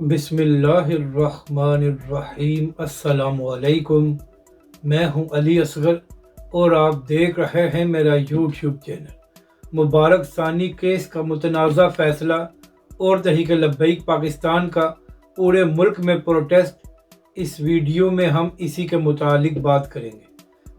बिस्मिल्लाहिर्रहमानिर्रहीम। अस्सलाम वालेकुम। मैं हूं अली असगर और आप देख रहे हैं मेरा यूट्यूब चैनल। मुबारक सानी केस का मुतनाज़ा फ़ैसला और तहरीक लब्बैक पाकिस्तान का पूरे मुल्क में प्रोटेस्ट, इस वीडियो में हम इसी के मुतालिक बात करेंगे।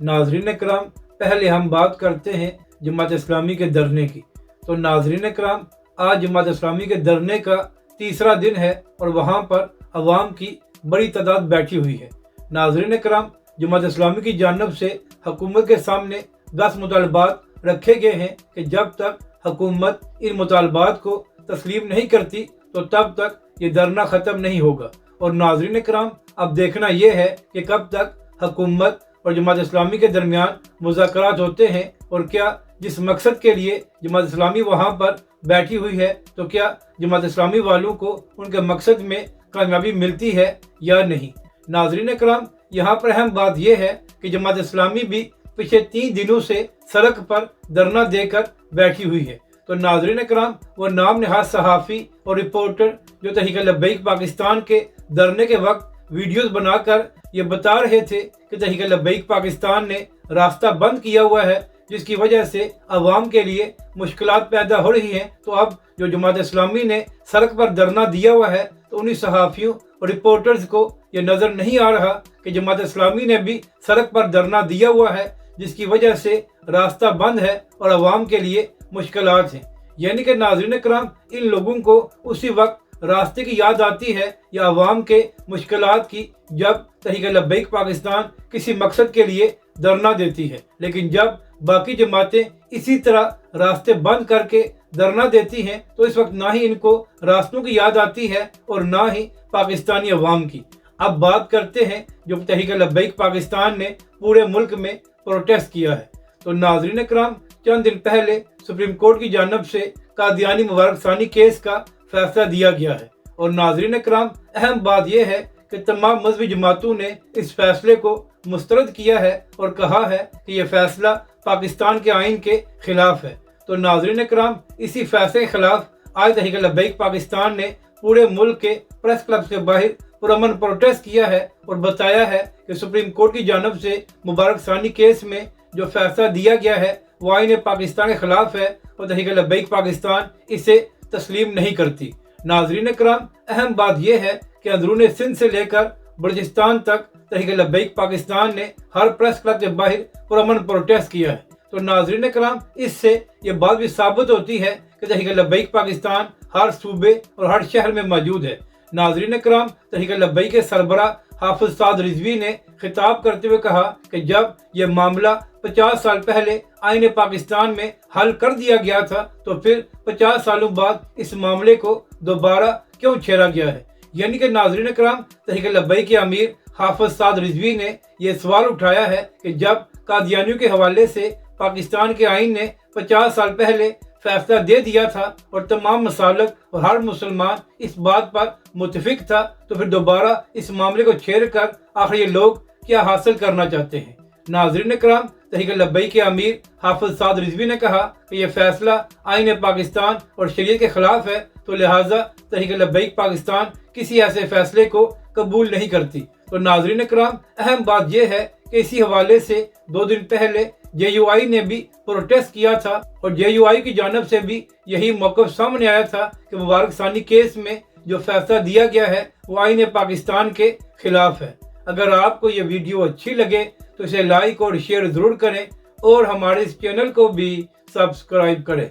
नाज़रीन कराम, पहले हम बात करते हैं जमात इस्लामी के धरने की। तो नाज़रीन कराम, आज जमात इस्लामी के धरने का तीसरा दिन है और वहाँ पर अवाम की बड़ी तादाद बैठी हुई है। नाज़रीन कराम, जमात इस्लामी की जानिब से हुकूमत के सामने 10 मुतालबात रखे गए हैं कि जब तक हुकूमत इन मुतालबात को तस्लीम नहीं करती तो तब तक ये धरना ख़त्म नहीं होगा। और नाज़रीन कराम, अब देखना यह है कि कब तक हुकूमत और जमात इस्लामी के दरमियान मुज़ाकरात होते हैं और क्या जिस मकसद के लिए जमात इस्लामी वहाँ पर बैठी हुई है तो क्या जमात इस्लामी वालों को उनके मकसद में कामयाबी मिलती है या नहीं। नाज़रीन कराम, यहाँ पर अहम बात यह है कि जमात इस्लामी भी पिछले 3 दिनों से सड़क पर धरना देकर बैठी हुई है। तो नाज़रीन कराम, वो नाम नहाद सहाफ़ी और रिपोर्टर जो तहरीक लब्बैक पाकिस्तान के धरने के वक्त वीडियोस बनाकर ये बता रहे थे कि तहरीक लब्बैक पाकिस्तान ने रास्ता बंद किया हुआ है जिसकी वजह से अवाम के लिए मुश्किलात पैदा हो रही हैं। तो अब जो जमात इस्लामी ने सड़क पर धरना दिया हुआ है तो उन्हीं सहाफ़ियों और रिपोर्टर्स को ये नज़र नहीं आ रहा कि जमात इस्लामी ने भी सड़क पर धरना दिया हुआ है जिसकी वजह से रास्ता बंद है और अवाम के लिए मुश्किलात हैं। यानी कि नाज़रीन कराम, इन लोगों को उसी वक्त रास्ते की याद आती है या अवाम के मुश्किलात की जब तहरीक लब्बैक पाकिस्तान किसी मकसद के लिए धरना देती है। लेकिन जब बाकी जमातें इसी तरह रास्ते बंद करके धरना देती हैं तो इस वक्त ना ही इनको रास्तों की याद आती है और ना ही पाकिस्तानी अवाम की। अब बात करते हैं जो तहरीक लब्बैक पाकिस्तान ने पूरे मुल्क में प्रोटेस्ट किया है। तो नाज़रीन कराम, चंद दिन पहले सुप्रीम कोर्ट की जानिब से कादियानी मुबारक सानी केस का फैसला दिया गया है। और नाज़रीन कराम, अहम बात यह है कि तमाम मजहबी जमातों ने इस फैसले को मुस्तरद किया है और कहा है कि यह फैसला पाकिस्तान के आइन के खिलाफ है। तो नाज़रीन कराम, इसी फैसले के खिलाफ आज तहरीक लब्बैक पाकिस्तान ने पूरे मुल्क के प्रेस क्लब के बाहर पुरअमन प्रोटेस्ट किया है और बताया है कि सुप्रीम कोर्ट की जानिब से मुबारक सानी केस में जो फैसला दिया गया है वो आइन पाकिस्तान के खिलाफ है और तहरीक लब्बैक पाकिस्तान इसे तस्लीम नहीं करती। नाज़रीन कराम, अहम बात यह है कि अंदरून सिंध से लेकर बलूचिस्तान तक तहरीक लब्बैक पाकिस्तान ने हर प्रेस क्लब के बाहर पुरअमन प्रोटेस्ट किया है। तो नाज़रीन कराम, इससे ये बात भी साबित होती है कि तहरीक लब्बैक पाकिस्तान हर सूबे और हर शहर में मौजूद है। नाज़रीन कराम, तहरीक लब्बैक के सरबरा हाफिज साद रिजवी ने खिताब करते हुए कहा कि जब यह मामला 50 साल पहले आइन पाकिस्तान में हल कर दिया गया था तो फिर 50 सालों बाद इस मामले को दोबारा क्यों छेड़ा गया है। यानी कि नाज़रीन कराम, तहरीक लब्बैक के अमीर हाफिज साद रिजवी ने यह सवाल उठाया है कि जब कादियानियों के हवाले से पाकिस्तान के आइन ने 50 साल पहले फैसला दे दिया था और तमाम मसालक और हर मुसलमान इस बात पर मुतफिक था तो फिर दोबारा इस मामले को छेड़ कर आखिर ये लोग क्या हासिल करना चाहते हैं। नाज़रीन कराम, तहरीक लब्बैक के अमीर हाफिज साद रिजवी ने कहा कि यह फैसला आइन पाकिस्तान और शरीयत के खिलाफ है तो लिहाजा तहरीक लब्बैक पाकिस्तान किसी ऐसे फैसले को कबूल नहीं करती। तो नाज़रीन कराम, अहम बात यह है कि इसी हवाले से 2 दिन पहले JUI ने भी प्रोटेस्ट किया था और JUI की जानिब से भी यही मौक़िफ़ सामने आया था कि मुबारक सानी केस में जो फैसला दिया गया है वो आइन पाकिस्तान के खिलाफ है। अगर आपको ये वीडियो अच्छी लगे तो इसे लाइक और शेयर ज़रूर करें और हमारे इस चैनल को भी सब्सक्राइब करें।